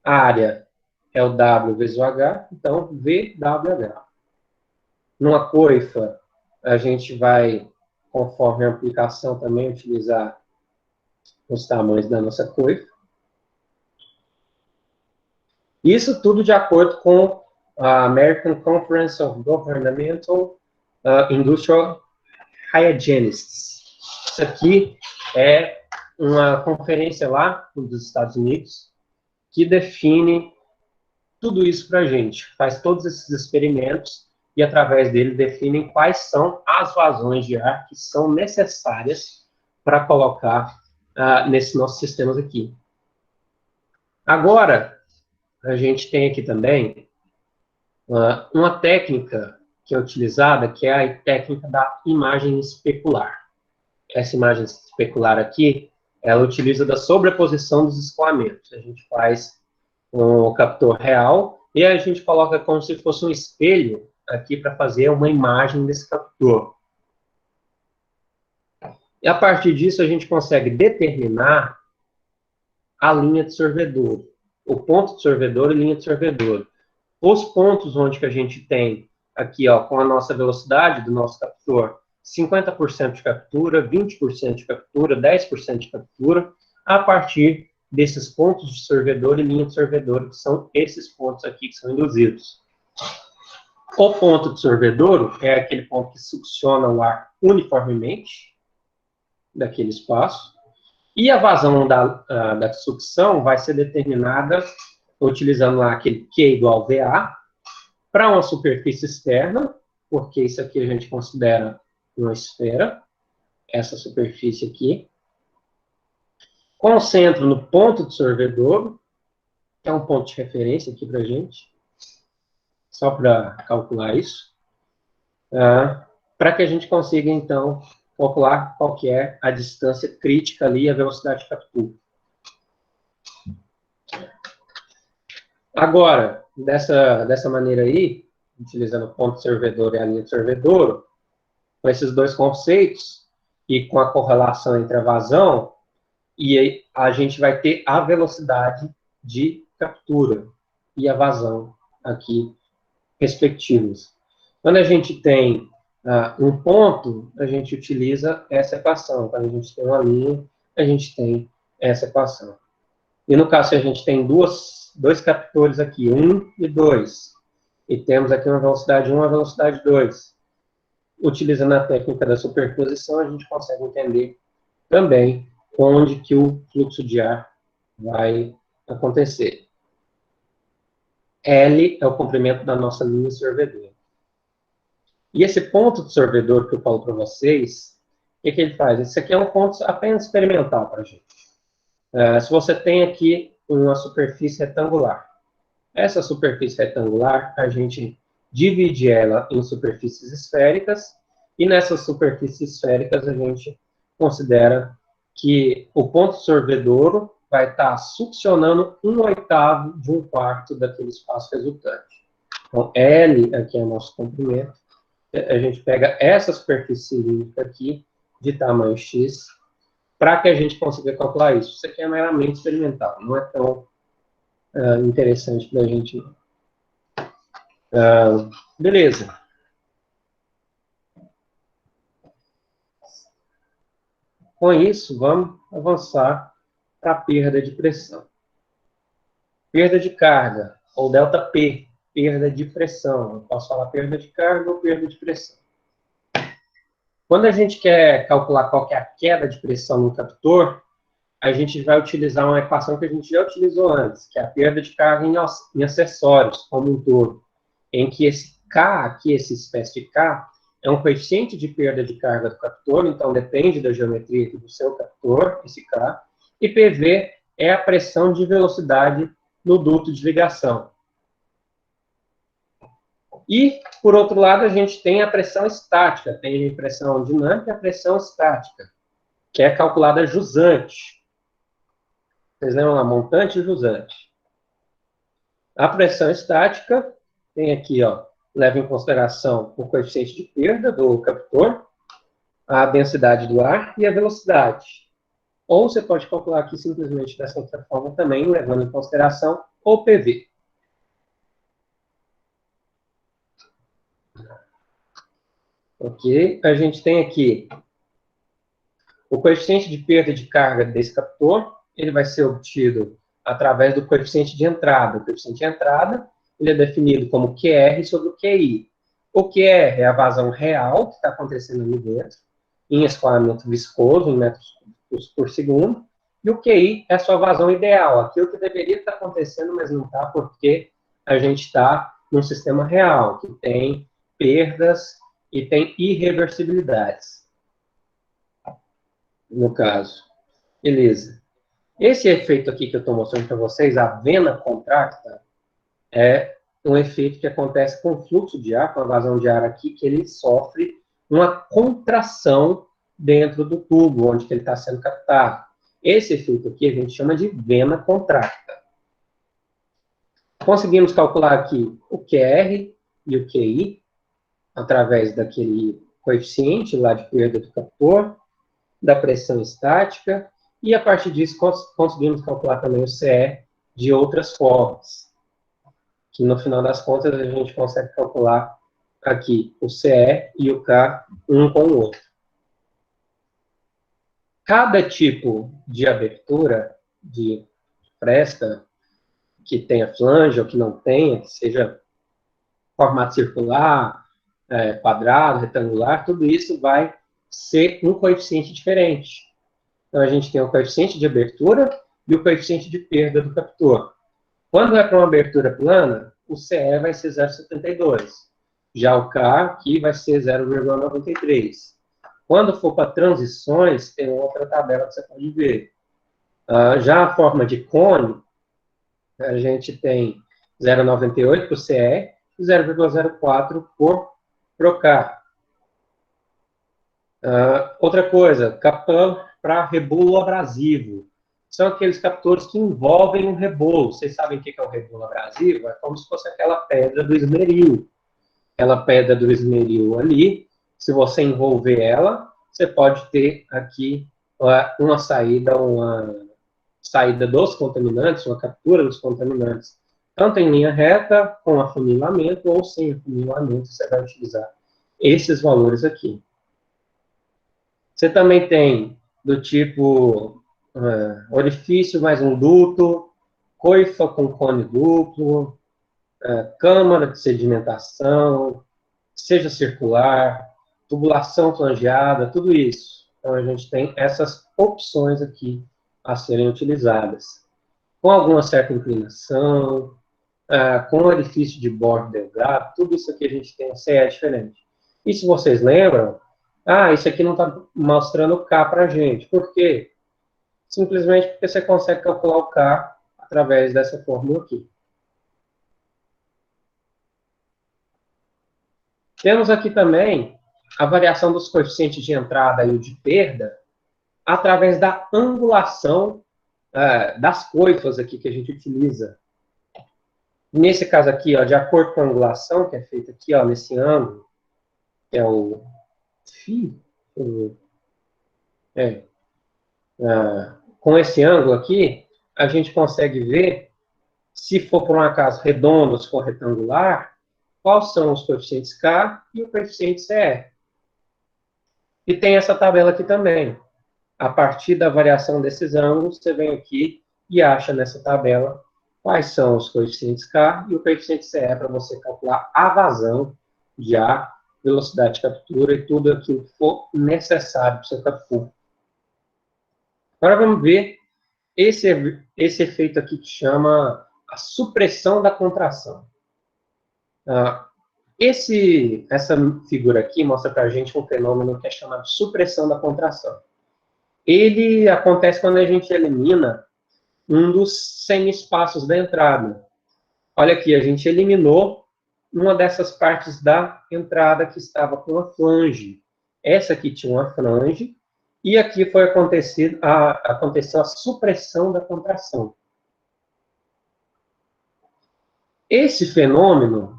A área é o W vezes o H, então VWH. Numa coifa, a gente vai, conforme a aplicação também, utilizar os tamanhos da nossa coifa. Isso tudo de acordo com a American Conference of Governmental Industrial Hygienists. Isso aqui é uma conferência lá dos Estados Unidos que define tudo isso para a gente, faz todos esses experimentos e, através dele, definem quais são as vazões de ar que são necessárias para colocar nesses nossos sistemas aqui. Agora, a gente tem aqui também uma técnica que é utilizada, que é a técnica da imagem especular. Essa imagem especular aqui, ela utiliza da sobreposição dos escoamentos. A gente faz um captor real e a gente coloca como se fosse um espelho aqui para fazer uma imagem desse captor. E a partir disso a gente consegue determinar a linha de sorvedor, o ponto de sorvedor e linha de sorvedor. Os pontos onde que a gente tem aqui, com a nossa velocidade do nosso captor, 50% de captura, 20% de captura, 10% de captura, a partir desses pontos de sorvedor e linha de sorvedor, que são esses pontos aqui que são induzidos. O ponto de sorvedor é aquele ponto que succiona o ar uniformemente daquele espaço, e a vazão da sucção vai ser determinada utilizando lá aquele Q igual a VA, para uma superfície externa, porque isso aqui a gente considera uma esfera, essa superfície aqui. Concentro no ponto de sorvedor, que é um ponto de referência aqui para a gente, só para calcular isso, para que a gente consiga, então, calcular qual que é a distância crítica ali, a velocidade de captura. Agora, dessa maneira aí, utilizando o ponto servidor e a linha de servidor, com esses dois conceitos e com a correlação entre a vazão, e aí a gente vai ter a velocidade de captura e a vazão aqui, respectivos. Quando a gente tem um ponto, a gente utiliza essa equação. Quando a gente tem uma linha, a gente tem essa equação. E no caso, se a gente tem dois captores aqui, 1 e 2, e temos aqui uma velocidade 1 e uma velocidade 2, utilizando a técnica da superposição, a gente consegue entender também onde que o fluxo de ar vai acontecer. L é o comprimento da nossa linha sorvedora. E esse ponto de sorvedor que eu falo para vocês, o que ele faz? Esse aqui é um ponto apenas experimental para a gente. Se você tem aqui uma superfície retangular, essa superfície retangular, a gente divide ela em superfícies esféricas, e nessas superfícies esféricas a gente considera que o ponto sorvedouro vai estar succionando 1/8 de 1/4 daquele espaço resultante. Então, L aqui é o nosso comprimento. A gente pega essa superfície cilíndrica aqui, de tamanho X, para que a gente consiga calcular isso. Isso aqui é meramente experimental, não é tão interessante para a gente. Beleza. Com isso, vamos avançar para a perda de pressão. Perda de carga, ou ΔP, perda de pressão. Eu posso falar perda de carga ou perda de pressão. Quando a gente quer calcular qual que é a queda de pressão no captor, a gente vai utilizar uma equação que a gente já utilizou antes, que é a perda de carga em acessórios, como um todo, em que esse K, aqui, esse espécie de K, é um coeficiente de perda de carga do captor, então depende da geometria do seu captor, esse K, e PV é a pressão de velocidade no duto de ligação. E, por outro lado, a gente tem a pressão estática, tem a pressão dinâmica e a pressão estática, que é calculada jusante. Vocês lembram lá, montante e jusante. A pressão estática tem aqui, ó, leva em consideração o coeficiente de perda do captor, a densidade do ar e a velocidade. Ou você pode calcular aqui simplesmente dessa outra forma também, levando em consideração o PV. Ok? A gente tem aqui o coeficiente de perda de carga desse captor, ele vai ser obtido através do coeficiente de entrada. O coeficiente de entrada ele é definido como QR sobre o QI. O QR é a vazão real que está acontecendo ali dentro, em escoamento viscoso, em metros cúbicos por segundo, e o QI é a sua vazão ideal, aquilo que deveria estar acontecendo, mas não está, porque a gente está num sistema real, que tem perdas e tem irreversibilidades, no caso. Beleza. Esse efeito aqui que eu estou mostrando para vocês, a vena contracta, é um efeito que acontece com o fluxo de ar, com a vazão de ar aqui, que ele sofre uma contração dentro do tubo, onde ele está sendo captado. Esse efeito aqui a gente chama de vena contracta. Conseguimos calcular aqui o QR e o QI, através daquele coeficiente lá de perda do captor, da pressão estática, e a partir disso conseguimos calcular também o CE de outras formas, que no final das contas a gente consegue calcular aqui o CE e o K um com o outro. Cada tipo de abertura de fresta, que tenha flange ou que não tenha, que seja formato circular, quadrado, retangular, tudo isso vai ser um coeficiente diferente. Então, a gente tem o coeficiente de abertura e o coeficiente de perda do captor. Quando é para uma abertura plana, o CE vai ser 0,72. Já o K aqui vai ser 0,93. Quando for para transições, tem outra tabela que você pode ver. Já a forma de cone, a gente tem 0,98 para o CE e 0,04 para o K. Outra coisa, captor para rebolo abrasivo. São aqueles captores que envolvem um rebolo. Vocês sabem o que é o rebolo abrasivo? É como se fosse aquela pedra do esmeril. aquela pedra do esmeril ali, se você envolver ela, você pode ter aqui uma saída dos contaminantes, uma captura dos contaminantes, tanto em linha reta, com afunilamento, ou sem afunilamento, você vai utilizar esses valores aqui. Você também tem do tipo orifício mais um duto, coifa com cone duplo, câmara de sedimentação, seja circular, tubulação flangeada, tudo isso. Então, a gente tem essas opções aqui a serem utilizadas. Com alguma certa inclinação, com orifício de bordo delgado, tudo isso aqui a gente tem um CE diferente. E se vocês lembram, isso aqui não está mostrando K para a gente. Por quê? Simplesmente porque você consegue calcular o K através dessa fórmula aqui. Temos aqui também a variação dos coeficientes de entrada e o de perda através da angulação das coifas aqui que a gente utiliza. Nesse caso aqui, ó, de acordo com a angulação que é feita aqui, ó, nesse ângulo, que é o φ, com esse ângulo aqui, a gente consegue ver, se for por um acaso redondo ou se for retangular, quais são os coeficientes K e o coeficiente CE. E tem essa tabela aqui também. A partir da variação desses ângulos, você vem aqui e acha nessa tabela quais são os coeficientes K e o coeficiente CE para você calcular a vazão de ar, velocidade de captura e tudo aquilo que for necessário para o seu captura. Agora vamos ver esse efeito aqui que chama a supressão da contração. Essa figura aqui mostra para a gente um fenômeno que é chamado de supressão da contração. Ele acontece quando a gente elimina um dos semi-espaços da entrada. Olha aqui, a gente eliminou uma dessas partes da entrada que estava com uma flange. Essa aqui tinha uma flange, e aqui foi aconteceu a supressão da contração. Esse fenômeno,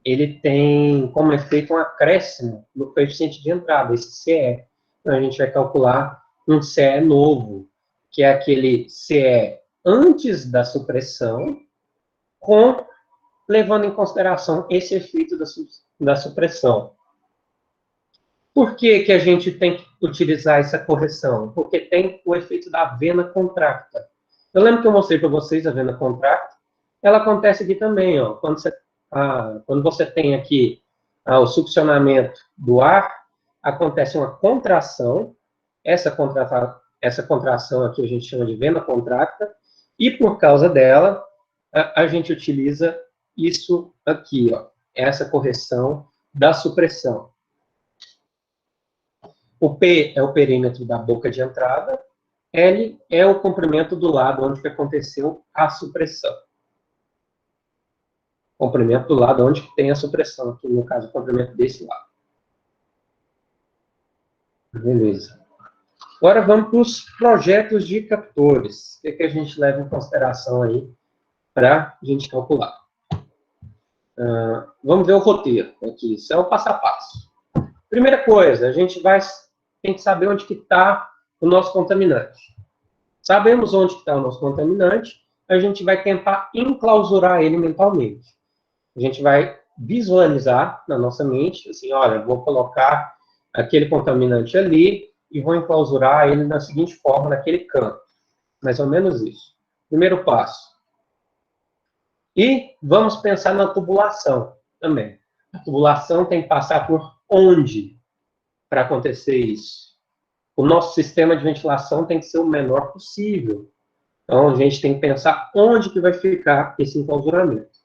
ele tem como efeito um acréscimo no coeficiente de entrada, esse CE. Então, a gente vai calcular um CE novo, que é aquele CE antes da supressão, levando em consideração esse efeito da supressão. Por que que a gente tem que utilizar essa correção? Porque tem o efeito da vena contracta. Eu lembro que eu mostrei para vocês a vena contracta. Ela acontece aqui também, ó, quando você tem aqui o succionamento do ar, acontece uma contração. Essa contração aqui a gente chama de vena contracta. E por causa dela, a gente utiliza isso aqui, ó, essa correção da supressão. O P é o perímetro da boca de entrada, L é o comprimento do lado onde aconteceu a supressão. Comprimento do lado onde tem a supressão, aqui no caso o comprimento desse lado. Beleza. Agora vamos para os projetos de captores. O que a gente leva em consideração aí para a gente calcular? Vamos ver o roteiro aqui, isso é o passo a passo. Primeira coisa, a gente tem que saber onde que está o nosso contaminante. Sabemos onde está o nosso contaminante, a gente vai tentar enclausurar ele mentalmente. A gente vai visualizar na nossa mente, assim, olha, vou colocar aquele contaminante ali e vou enclausurar ele da seguinte forma, naquele canto. Mais ou menos isso. Primeiro passo. E vamos pensar na tubulação também. A tubulação tem que passar por onde para acontecer isso? O nosso sistema de ventilação tem que ser o menor possível. Então, a gente tem que pensar onde que vai ficar esse enclausuramento.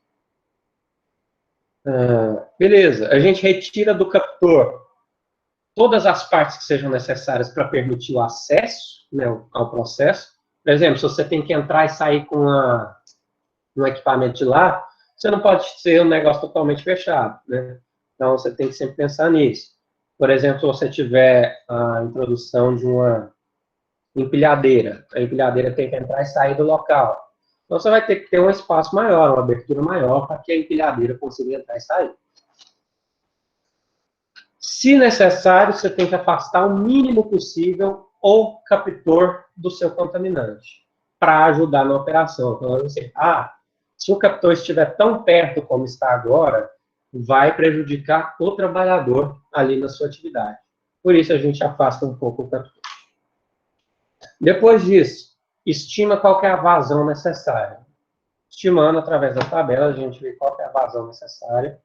Beleza, a gente retira do captor todas as partes que sejam necessárias para permitir o acesso, né, ao processo. Por exemplo, se você tem que entrar e sair com um equipamento de lá, você não pode ser um negócio totalmente fechado, né? Então, você tem que sempre pensar nisso. Por exemplo, se você tiver a introdução de uma empilhadeira, a empilhadeira tem que entrar e sair do local. Então, você vai ter que ter um espaço maior, uma abertura maior, para que a empilhadeira consiga entrar e sair. Se necessário, você tem que afastar o mínimo possível o captor do seu contaminante, para ajudar na operação. Então, assim, se o captor estiver tão perto como está agora, vai prejudicar o trabalhador ali na sua atividade. Por isso, a gente afasta um pouco o captor. Depois disso, estima qual que é a vazão necessária. Estimando através da tabela, a gente vê qual que é a vazão necessária,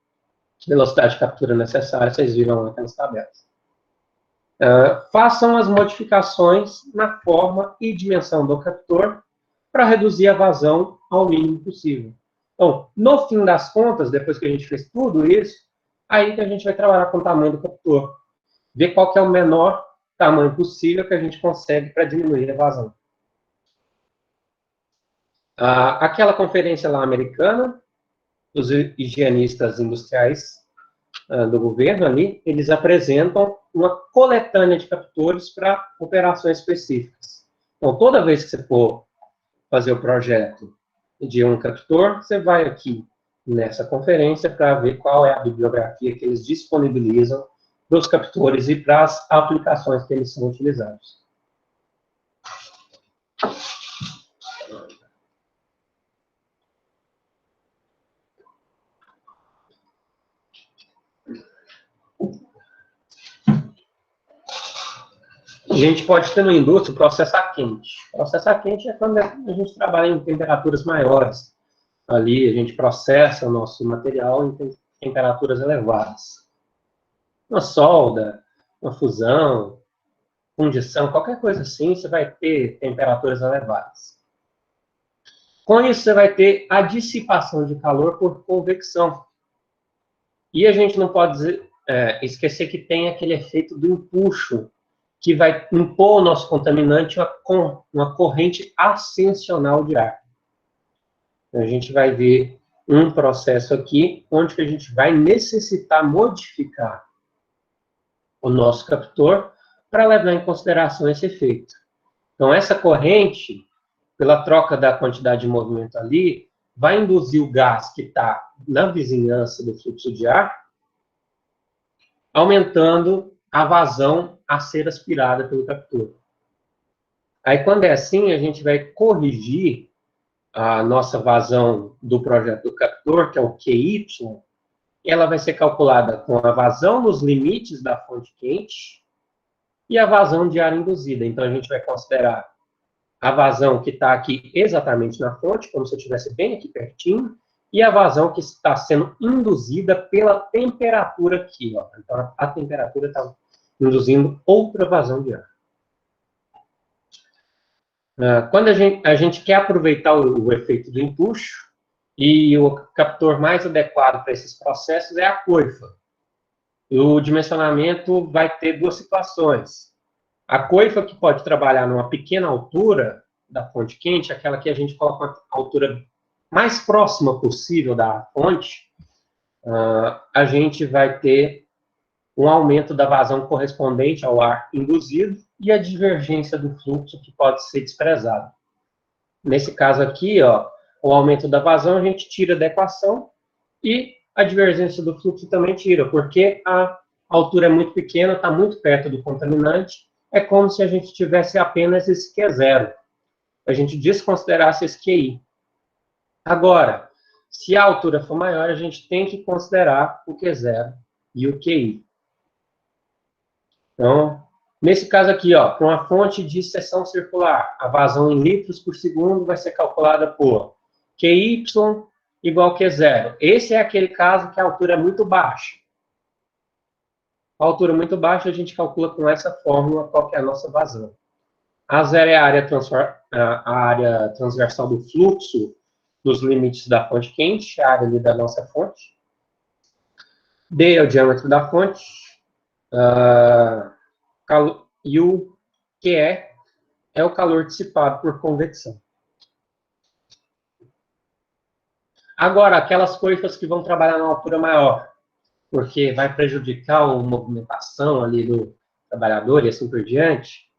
velocidade de captura necessária, vocês viram aquelas tabelas. Façam as modificações na forma e dimensão do captor para reduzir a vazão ao mínimo possível. Então, no fim das contas, depois que a gente fez tudo isso, aí que a gente vai trabalhar com o tamanho do captor. Ver qual que é o menor tamanho possível que a gente consegue para diminuir a vazão. Aquela conferência lá americana, os higienistas industriais do governo ali, eles apresentam uma coletânea de captores para operações específicas. Então, toda vez que você for fazer o projeto de um captor, você vai aqui nessa conferência para ver qual é a bibliografia que eles disponibilizam para os captores e para as aplicações que eles são utilizados. A gente pode ter no indústria o processo a quente. O processo a quente é quando a gente trabalha em temperaturas maiores. Ali a gente processa o nosso material em temperaturas elevadas. Uma solda, uma fusão, fundição, qualquer coisa assim, você vai ter temperaturas elevadas. Com isso, você vai ter a dissipação de calor por convecção. E a gente não pode esquecer que tem aquele efeito do empuxo, que vai impor ao nosso contaminante uma corrente ascensional de ar. Então, a gente vai ver um processo aqui, onde que a gente vai necessitar modificar o nosso captor para levar em consideração esse efeito. Então, essa corrente, pela troca da quantidade de movimento ali, vai induzir o gás que está na vizinhança do fluxo de ar, aumentando a vazão a ser aspirada pelo captor. Aí, quando é assim, a gente vai corrigir a nossa vazão do projeto do captor, que é o QY, ela vai ser calculada com a vazão nos limites da fonte quente e a vazão de ar induzida. Então, a gente vai considerar a vazão que está aqui exatamente na fonte, como se eu estivesse bem aqui pertinho, e a vazão que está sendo induzida pela temperatura aqui. Ó. Então, a temperatura está induzindo outra vazão de ar. Quando a gente quer aproveitar o efeito do empuxo, e o captor mais adequado para esses processos é a coifa. O dimensionamento vai ter duas situações. A coifa que pode trabalhar numa pequena altura da fonte quente, aquela que a gente coloca a altura mais próxima possível da fonte, a gente vai ter um aumento da vazão correspondente ao ar induzido e a divergência do fluxo que pode ser desprezado. Nesse caso aqui, ó, o aumento da vazão a gente tira da equação e a divergência do fluxo também tira, porque a altura é muito pequena, está muito perto do contaminante, é como se a gente tivesse apenas esse Q0. A gente desconsiderasse esse QI. Agora, se a altura for maior, a gente tem que considerar o Q0 e o QI. Então, nesse caso aqui, ó, para uma fonte de seção circular, a vazão em litros por segundo vai ser calculada por QY igual a Q0. Esse é aquele caso que a altura é muito baixa. A altura muito baixa, a gente calcula com essa fórmula qual que é a nossa vazão. A zero é a área transversal do fluxo dos limites da fonte quente, a área ali da nossa fonte. D é o diâmetro da fonte. E o QE é o calor dissipado por convecção. Agora, aquelas coifas que vão trabalhar numa altura maior, porque vai prejudicar a movimentação ali do trabalhador e assim por diante,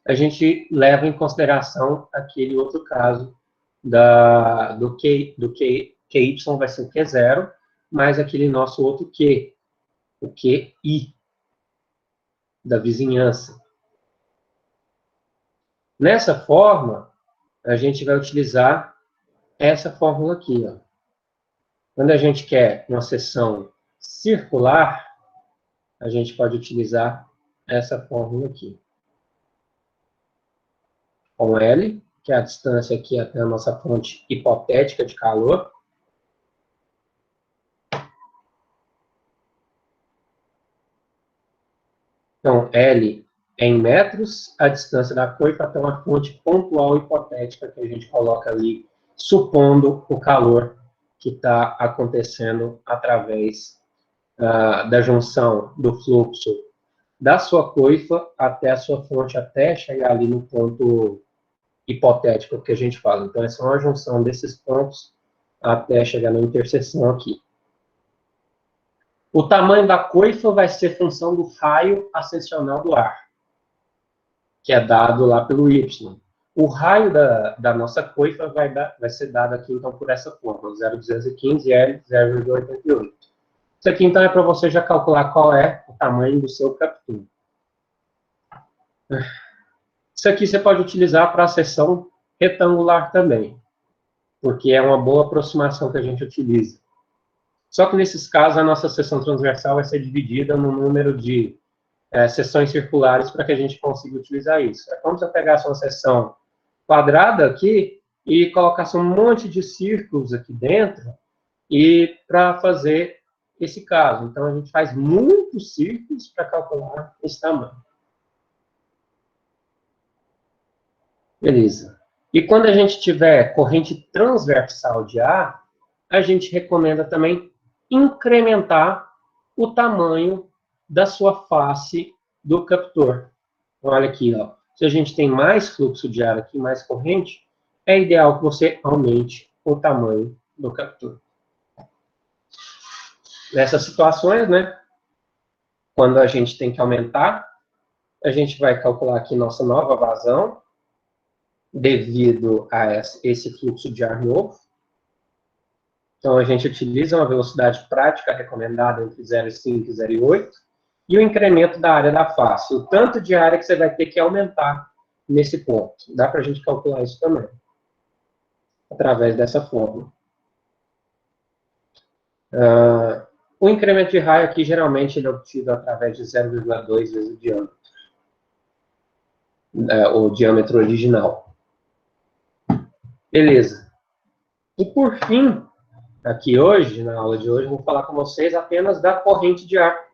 a gente leva em consideração aquele outro caso do QY vai ser o Q0, mais aquele nosso outro Q, o QI da vizinhança. Nessa forma, a gente vai utilizar essa fórmula aqui, ó. Quando a gente quer uma seção circular, a gente pode utilizar essa fórmula aqui. Com L, que é a distância aqui até a nossa fonte hipotética de calor. Então, L é em metros, a distância da coifa até uma fonte pontual hipotética que a gente coloca ali, supondo o calor que está acontecendo através da junção do fluxo da sua coifa até a sua fonte, até chegar ali no ponto hipotético que a gente fala. Então, essa é uma junção desses pontos até chegar na interseção aqui. O tamanho da coifa vai ser função do raio ascensional do ar, que é dado lá pelo Y. O raio da nossa coifa vai ser dado aqui, então, por essa forma, 0,215 L 0,88. Isso aqui, então, é para você já calcular qual é o tamanho do seu captum. Isso aqui você pode utilizar para a seção retangular também, porque é uma boa aproximação que a gente utiliza. Só que, nesses casos, a nossa seção transversal vai ser dividida no número de seções circulares para que a gente consiga utilizar isso. É como se eu pegasse uma seção quadrada aqui e colocasse um monte de círculos aqui dentro e para fazer esse caso. Então, a gente faz muitos círculos para calcular esse tamanho. Beleza. E quando a gente tiver corrente transversal de ar, a gente recomenda também incrementar o tamanho da sua face do captor. Olha aqui, ó. Se a gente tem mais fluxo de ar aqui, mais corrente, é ideal que você aumente o tamanho do captor. Nessas situações, né, quando a gente tem que aumentar, a gente vai calcular aqui nossa nova vazão, devido a esse fluxo de ar novo. Então, a gente utiliza uma velocidade prática recomendada entre 0,5 e 0,8, e o incremento da área da face, o tanto de área que você vai ter que aumentar nesse ponto. Dá para a gente calcular isso também, através dessa fórmula. O incremento de raio aqui, geralmente, ele é obtido através de 0,2 vezes o diâmetro. O diâmetro original. Beleza. E, por fim, aqui hoje, na aula de hoje, eu vou falar com vocês apenas da corrente de ar.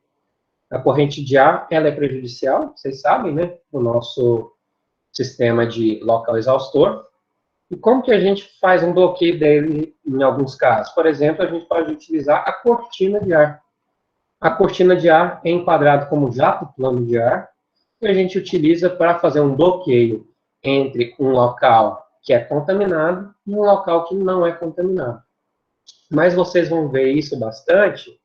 A corrente de ar, ela é prejudicial, vocês sabem, né? No nosso sistema de local exaustor. E como que a gente faz um bloqueio dele em alguns casos? Por exemplo, a gente pode utilizar a cortina de ar. A cortina de ar é enquadrada como jato plano de ar, que a gente utiliza para fazer um bloqueio entre um local que é contaminado e um local que não é contaminado. Mas vocês vão ver isso bastante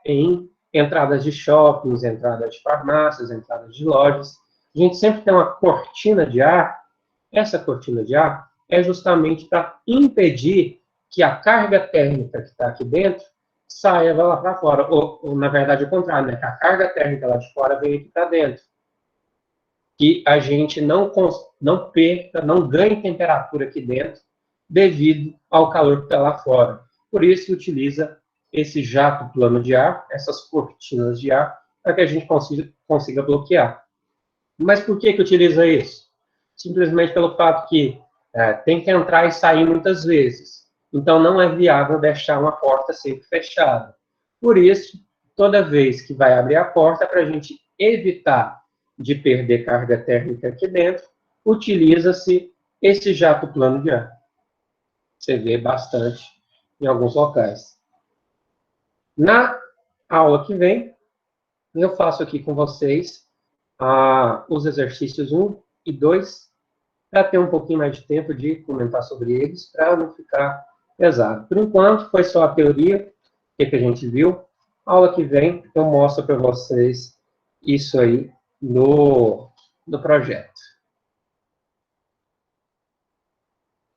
em entradas de shoppings, entradas de farmácias, entradas de lojas. A gente sempre tem uma cortina de ar. Essa cortina de ar é justamente para impedir que a carga térmica que está aqui dentro saia lá para fora. Ou, na verdade, o contrário, né? Que a carga térmica lá de fora vem aqui para dentro. Que a gente não perca, não ganhe temperatura aqui dentro devido ao calor que está lá fora. Por isso, utiliza esse jato plano de ar, essas cortinas de ar, para que a gente consiga bloquear. Mas por que utiliza isso? Simplesmente pelo fato que tem que entrar e sair muitas vezes. Então, não é viável deixar uma porta sempre fechada. Por isso, toda vez que vai abrir a porta, para a gente evitar de perder carga térmica aqui dentro, utiliza-se esse jato plano de ar. Você vê bastante em alguns locais. Na aula que vem, eu faço aqui com vocês os exercícios 1 e 2, para ter um pouquinho mais de tempo de comentar sobre eles, para não ficar pesado. Por enquanto, foi só a teoria, o que a gente viu. A aula que vem, eu mostro para vocês isso aí no projeto.